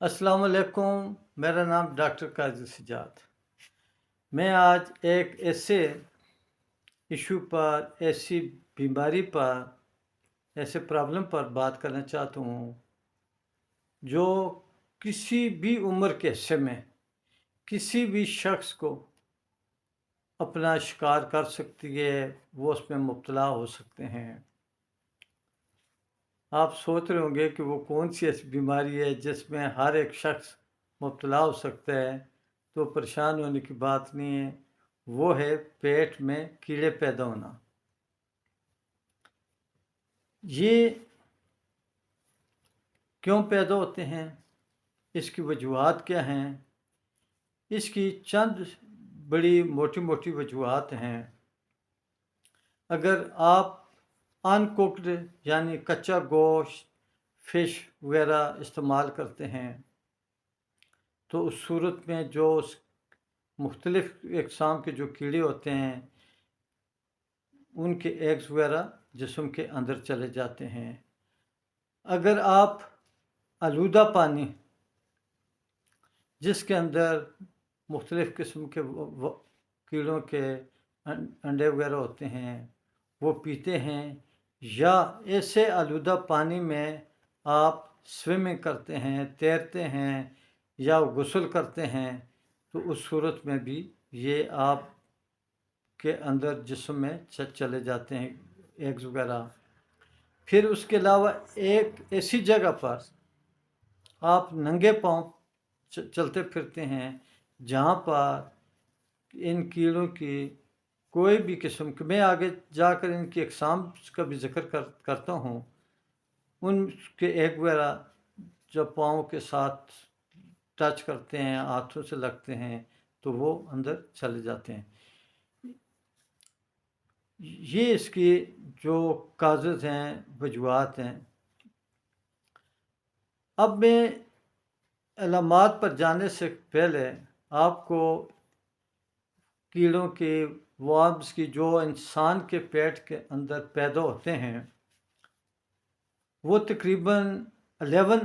السلام علیکم، میرا نام ڈاکٹر قاضی سجاد۔ میں آج ایک ایسے ایشو پر، ایسی بیماری پر، ایسے پرابلم پر بات کرنا چاہتا ہوں جو کسی بھی عمر کے حصے میں کسی بھی شخص کو اپنا شکار کر سکتی ہے، وہ اس میں مبتلا ہو سکتے ہیں۔ آپ سوچ رہے ہوں گے کہ وہ کون سی ایسی بیماری ہے جس میں ہر ایک شخص مبتلا ہو سکتا ہے، تو پریشان ہونے کی بات نہیں ہے۔ وہ ہے پیٹ میں کیڑے پیدا ہونا۔ یہ کیوں پیدا ہوتے ہیں؟ اس کی وجوہات کیا ہیں؟ اس کی چند بڑی موٹی موٹی وجوہات ہیں۔ اگر آپ ان کوکڈ یعنی کچا گوشت، فش وغیرہ استعمال کرتے ہیں تو اس صورت میں جو مختلف اقسام کے جو کیڑے ہوتے ہیں ان کے ایگز وغیرہ جسم کے اندر چلے جاتے ہیں۔ اگر آپ آلودہ پانی جس کے اندر مختلف قسم کے کیڑوں کے انڈے وغیرہ ہوتے ہیں وہ پیتے ہیں، یا ایسے آلودہ پانی میں آپ سوئمنگ کرتے ہیں، تیرتے ہیں یا غسل کرتے ہیں، تو اس صورت میں بھی یہ آپ کے اندر جسم میں چلے جاتے ہیں ایگز وغیرہ۔ پھر اس کے علاوہ ایک ایسی جگہ پر آپ ننگے پاؤں چلتے پھرتے ہیں جہاں پر ان کیڑوں کی کوئی بھی قسم کی، میں آگے جا کر ان کی اقسام کا بھی ذکر کرتا ہوں، ان کے ایگ وغیرہ جب پاؤں کے ساتھ ٹچ کرتے ہیں، ہاتھوں سے لگتے ہیں تو وہ اندر چلے جاتے ہیں۔ یہ اس کی جو کازز ہیں، وجوہات ہیں۔ اب میں علامات پر جانے سے پہلے آپ کو کیڑوں کے وارمز کی جو انسان کے پیٹ کے اندر پیدا ہوتے ہیں وہ تقریباً 11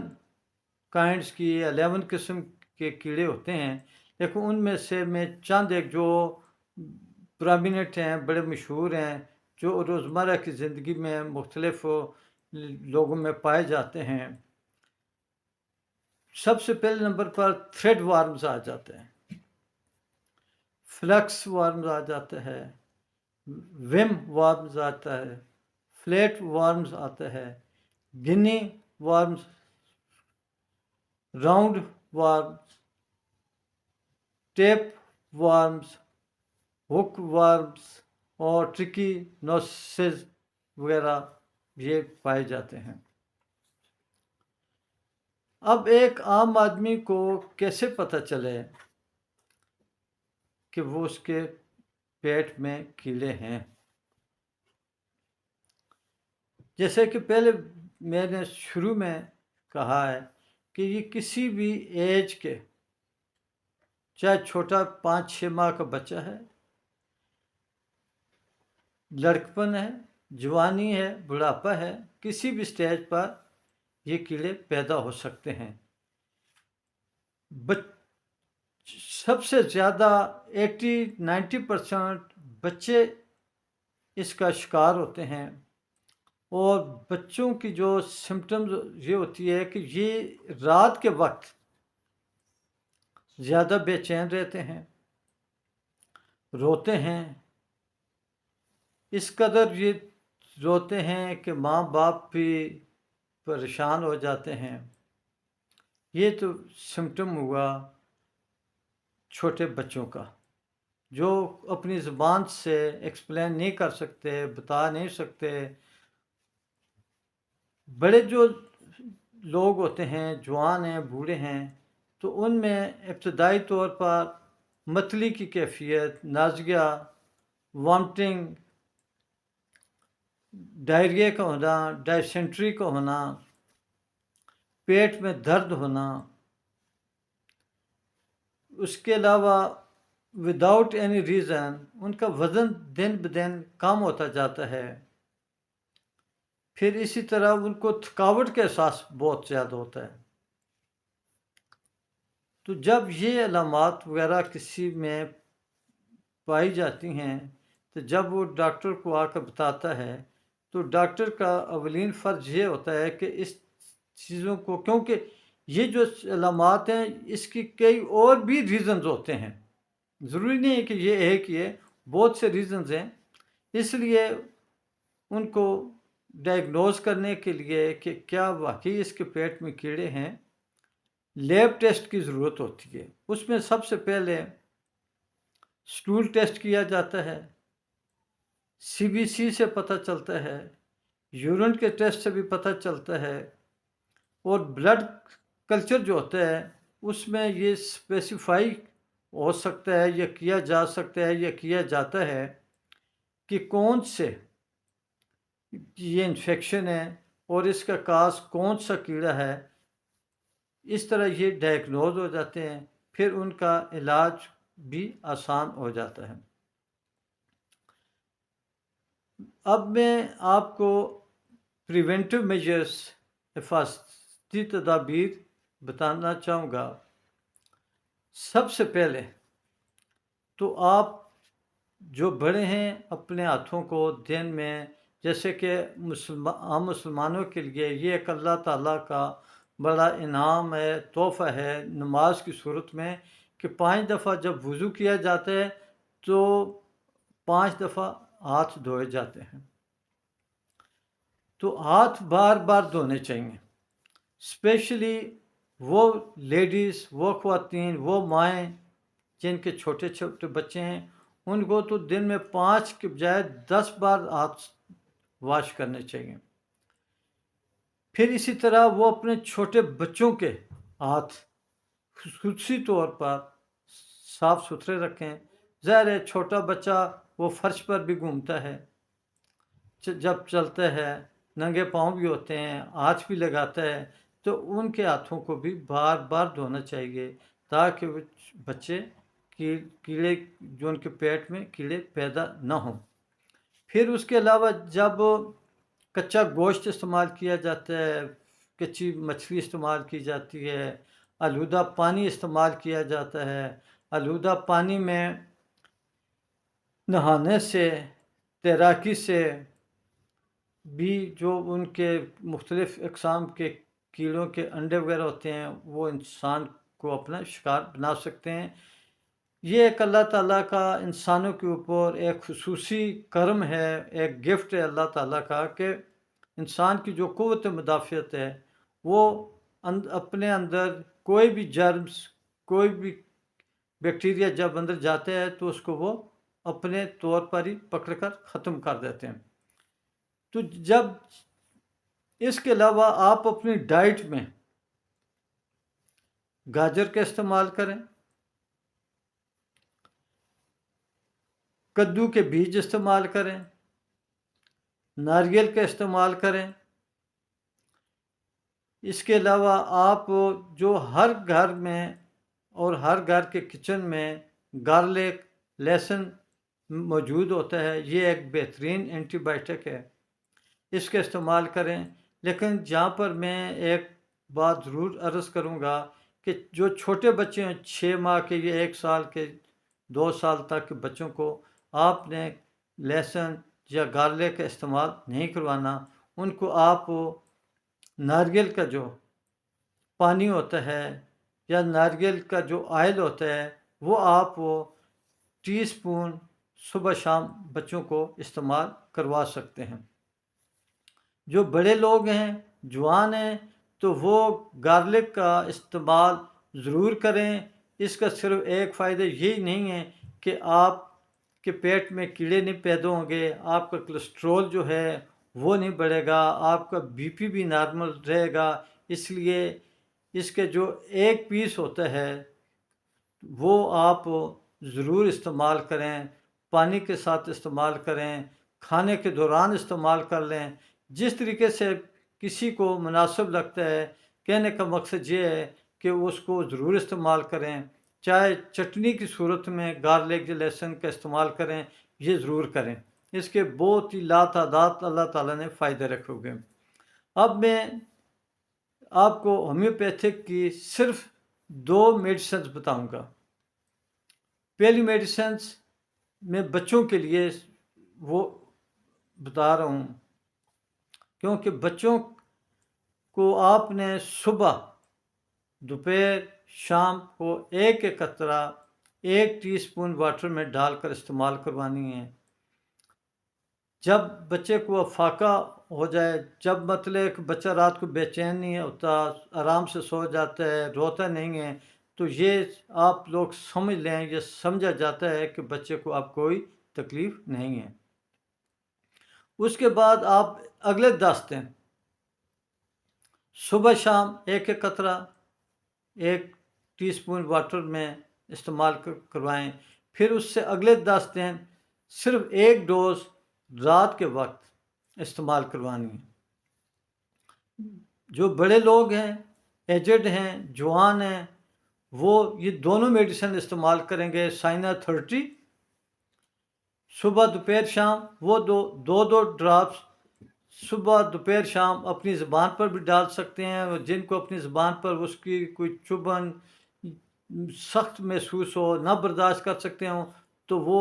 کائنڈس کی 11 قسم کے کیڑے ہوتے ہیں، لیکن ان میں سے میں چند ایک جو پرامیننٹ ہیں، بڑے مشہور ہیں، جو روزمرہ کی زندگی میں مختلف لوگوں میں پائے جاتے ہیں۔ سب سے پہلے نمبر پر تھریڈ وارمز آ جاتے ہیں، فلکس وارمز آ جاتا ہے، ویم وارمز آتا ہے، فلیٹ وارمز آتا ہے، گنی وارمز، راؤنڈ وارمز، ٹیپ وارمز، ہک وارمز اور ٹرکی نوسز وغیرہ یہ پائے جاتے ہیں۔ اب ایک عام آدمی کو کیسے پتہ چلے کہ وہ اس کے پیٹ میں کیڑے ہیں؟ جیسے کہ پہلے میں نے شروع میں کہا ہے کہ یہ کسی بھی ایج کے، چاہے چھوٹا 5-6 ماہ کا بچہ ہے، لڑکپن ہے، جوانی ہے، بڑھاپا ہے، کسی بھی سٹیج پر یہ کیڑے پیدا ہو سکتے ہیں۔ سب سے زیادہ 80-90% بچے اس کا شکار ہوتے ہیں، اور بچوں کی جو سمٹمز یہ ہوتی ہے کہ یہ رات کے وقت زیادہ بے چین رہتے ہیں، روتے ہیں، اس قدر یہ روتے ہیں کہ ماں باپ بھی پریشان ہو جاتے ہیں۔ یہ تو سمٹم ہوا چھوٹے بچوں کا جو اپنی زبان سے ایکسپلین نہیں کر سکتے، بتا نہیں سکتے۔ بڑے جو لوگ ہوتے ہیں، جوان ہیں، بوڑھے ہیں، تو ان میں ابتدائی طور پر متلی کی کیفیت، نازیہ، وامٹنگ، ڈائریا کا ہونا، ڈائسینٹری کا ہونا، پیٹ میں درد ہونا، اس کے علاوہ وداؤٹ اینی ریزن ان کا وزن دن بدن کم ہوتا جاتا ہے. پھر اسی طرح ان کو تھکاوٹ کا احساس بہت زیادہ ہوتا ہے. تو جب یہ علامات وغیرہ کسی میں پائی جاتی ہیں تو جب وہ ڈاکٹر کو آ کر بتاتا ہے تو ڈاکٹر کا اولین فرض یہ ہوتا ہے کہ اس چیزوں کو، کیونکہ یہ جو علامات ہیں اس کی کئی اور بھی ریزنز ہوتے ہیں، ضروری نہیں ہے کہ یہ ایک ہی ہے، بہت سے ریزنز ہیں. اس لیے ان کو ڈائگنوز کرنے کے لیے کہ کیا واقعی اس کے پیٹ میں کیڑے ہیں، لیب ٹیسٹ کی ضرورت ہوتی ہے. اس میں سب سے پہلے سٹول ٹیسٹ کیا جاتا ہے، CBC سے پتہ چلتا ہے، یورین کے ٹیسٹ سے بھی پتہ چلتا ہے، اور بلڈ کلچر جو ہوتا ہے اس میں یہ اسپیسیفائی ہو سکتا ہے یا کیا جا سکتا ہے یا کیا جاتا ہے کہ کون سے یہ انفیکشن ہے اور اس کا کاز کون سا کیڑا ہے. اس طرح یہ ڈائگنوز ہو جاتے ہیں، پھر ان کا علاج بھی آسان ہو جاتا ہے. اب میں آپ کو پریونٹیو میجرز، حفاظتی تدابیر بتانا چاہوں گا. سب سے پہلے تو آپ جو بڑے ہیں اپنے ہاتھوں کو دن میں، جیسے کہ عام مسلمانوں کے لیے یہ ایک اللہ تعالیٰ کا بڑا انعام ہے، تحفہ ہے نماز کی صورت میں کہ 5 دفعہ جب وضو کیا جاتا ہے تو 5 دفعہ ہاتھ دھوئے جاتے ہیں. تو ہاتھ بار بار دھونے چاہیے، اسپیشلی وہ لیڈیز، وہ خواتین، وہ مائیں جن کے چھوٹے چھوٹے بچے ہیں، ان کو تو دن میں 5 کے بجائے 10 بار ہاتھ واش کرنے چاہیے. پھر اسی طرح وہ اپنے چھوٹے بچوں کے ہاتھ خصوصی طور پر صاف ستھرے رکھیں. ظاہر ہے چھوٹا بچہ وہ فرش پر بھی گھومتا ہے، جب چلتا ہے ننگے پاؤں بھی ہوتے ہیں، ہاتھ بھی لگاتا ہے، تو ان کے ہاتھوں کو بھی بار بار دھونا چاہیے تاکہ وہ بچے کیڑے جو ان کے پیٹ میں کیڑے پیدا نہ ہوں. پھر اس کے علاوہ جب کچا گوشت استعمال کیا جاتا ہے، کچی مچھلی استعمال کی جاتی ہے، آلودہ پانی استعمال کیا جاتا ہے، آلودہ پانی میں نہانے سے، تیراکی سے بھی جو ان کے مختلف اقسام کے کیڑوں کے انڈے وغیرہ ہوتے ہیں وہ انسان کو اپنا شکار بنا سکتے ہیں. یہ ایک اللہ تعالیٰ کا انسانوں کے اوپر ایک خصوصی کرم ہے، ایک گفٹ ہے اللہ تعالیٰ کا کہ انسان کی جو قوت مدافعت ہے وہ اپنے اندر کوئی بھی جرمز، کوئی بھی بیکٹیریا جب اندر جاتے ہیں تو اس کو وہ اپنے طور پر ہی پکڑ کر ختم کر دیتے ہیں. تو جب اس کے علاوہ آپ اپنی ڈائٹ میں گاجر کا استعمال کریں، کدو کے بیج استعمال کریں، ناریل کا استعمال کریں. اس کے علاوہ آپ جو ہر گھر میں اور ہر گھر کے کچن میں گارلک، لہسن موجود ہوتا ہے، یہ ایک بہترین اینٹی بائیوٹک ہے، اس کا استعمال کریں. لیکن جہاں پر میں ایک بات ضرور عرض کروں گا کہ جو چھوٹے بچے ہیں 6 ماہ کے یا 1 سال کے، 2 سال تک کے بچوں کو آپ نے لہسن یا گارلک کا استعمال نہیں کروانا. ان کو آپ ناریل کا جو پانی ہوتا ہے یا ناریل کا جو آئل ہوتا ہے وہ آپ ٹی سپون صبح شام بچوں کو استعمال کروا سکتے ہیں. جو بڑے لوگ ہیں، جوان ہیں، تو وہ گارلک کا استعمال ضرور کریں. اس کا صرف ایک فائدہ یہی نہیں ہے کہ آپ کے پیٹ میں کیڑے نہیں پیدا ہوں گے، آپ کا کولیسٹرول جو ہے وہ نہیں بڑھے گا، آپ کا BP بھی نارمل رہے گا. اس لیے اس کے جو ایک پیس ہوتا ہے وہ آپ ضرور استعمال کریں، پانی کے ساتھ استعمال کریں، کھانے کے دوران استعمال کر لیں، جس طریقے سے کسی کو مناسب لگتا ہے. کہنے کا مقصد یہ ہے کہ اس کو ضرور استعمال کریں. چاہے چٹنی کی صورت میں گارلک لہسن کا استعمال کریں، یہ ضرور کریں، اس کے بہت ہی لاتعداد اللہ تعالیٰ نے فائدے رکھے ہوئے ہیں۔ اب میں آپ کو ہومیوپیتھک کی صرف 2 میڈیسنز بتاؤں گا۔ پہلی میڈیسنز میں بچوں کے لیے وہ بتا رہا ہوں، کیونکہ بچوں کو آپ نے صبح، دوپہر، شام کو ایک قطرہ 1 ٹی اسپون واٹر میں ڈال کر استعمال کروانی ہے۔ جب بچے کو افاقہ ہو جائے، جب مطلب کہ بچہ رات کو بے چین نہیں ہوتا، آرام سے سو جاتا ہے، روتا نہیں ہے، تو یہ آپ لوگ سمجھ لیں، یہ سمجھا جاتا ہے کہ بچے کو اب کوئی تکلیف نہیں ہے۔ اس کے بعد آپ اگلے 10 دن صبح شام 1 قطرہ 1 ٹی اسپون واٹر میں استعمال کروائیں۔ پھر اس سے اگلے 10 دن صرف 1 ڈوز رات کے وقت استعمال کروانی ہے۔ جو بڑے لوگ ہیں، ایجڈ ہیں، جوان ہیں، وہ یہ دونوں میڈیسن استعمال کریں گے۔ سائنا 30 صبح دوپہر شام، وہ دو ڈراپس صبح دوپہر شام اپنی زبان پر بھی ڈال سکتے ہیں۔ جن کو اپنی زبان پر اس کی کوئی چبھن سخت محسوس ہو، نہ برداشت کر سکتے ہوں، تو وہ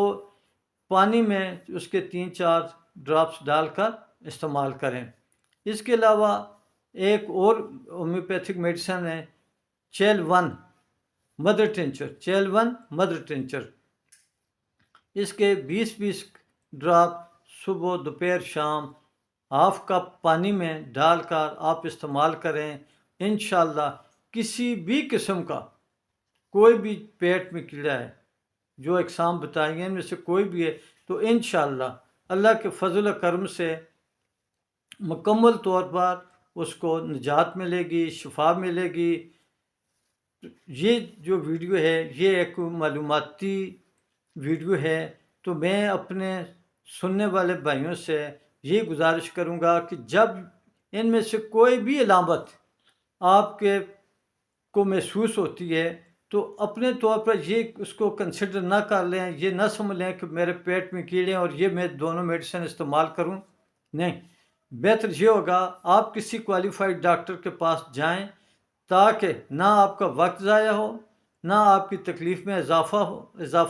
پانی میں اس کے 3-4 ڈراپس ڈال کر استعمال کریں۔ اس کے علاوہ ایک اور ہومیوپیتھک میڈیسن ہے چیل-1 مدر ٹنچر۔ اس کے 20 ڈراپ صبح دوپہر شام ½ کپ پانی میں ڈال کر آپ استعمال کریں۔ انشاءاللہ کسی بھی قسم کا کوئی بھی پیٹ میں کیڑا ہے، جو اقسام بتائیں گے ان میں سے کوئی بھی ہے، تو انشاءاللہ اللہ کے فضل و کرم سے مکمل طور پر اس کو نجات ملے گی، شفا ملے گی۔ یہ جو ویڈیو ہے یہ ایک معلوماتی ویڈیو ہے، تو میں اپنے سننے والے بھائیوں سے یہ گزارش کروں گا کہ جب ان میں سے کوئی بھی علامت آپ کے کو محسوس ہوتی ہے تو اپنے طور پر یہ اس کو کنسیڈر نہ کر لیں، یہ نہ سمجھ لیں کہ میرے پیٹ میں کیڑے ہیں اور یہ میں دونوں میڈیسن استعمال کروں۔ نہیں، بہتر یہ ہوگا آپ کسی کوالیفائڈ ڈاکٹر کے پاس جائیں، تاکہ نہ آپ کا وقت ضائع ہو، نہ آپ کی تکلیف میں اضافہ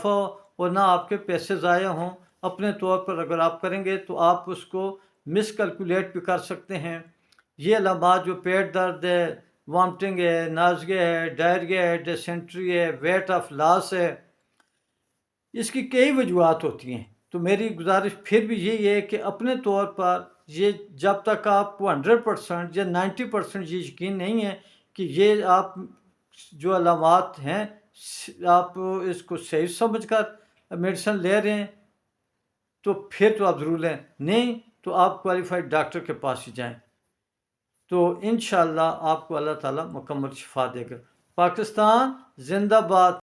ہو اور نہ آپ کے پیسے ضائع ہوں۔ اپنے طور پر اگر آپ کریں گے تو آپ اس کو مس کیلکولیٹ بھی کر سکتے ہیں۔ یہ علامات جو پیٹ درد ہے، وامٹنگ ہے، نازلہ ہے، ڈائریا ہے، ڈیسنٹری ہے، ویٹ آف لاس ہے، اس کی کئی وجوہات ہوتی ہیں۔ تو میری گزارش پھر بھی یہی ہے کہ اپنے طور پر یہ جب تک آپ کو 100% یا 90% یہ یقین نہیں ہے کہ یہ آپ جو علامات ہیں آپ اس کو صحیح سمجھ کر میڈیسن لے رہے ہیں تو پھر تو آپ ضرور لیں، نہیں تو آپ کوالیفائڈ ڈاکٹر کے پاس ہی جائیں، تو انشاءاللہ آپ کو اللہ تعالیٰ مکمل شفا دے گا۔ پاکستان زندہ باد۔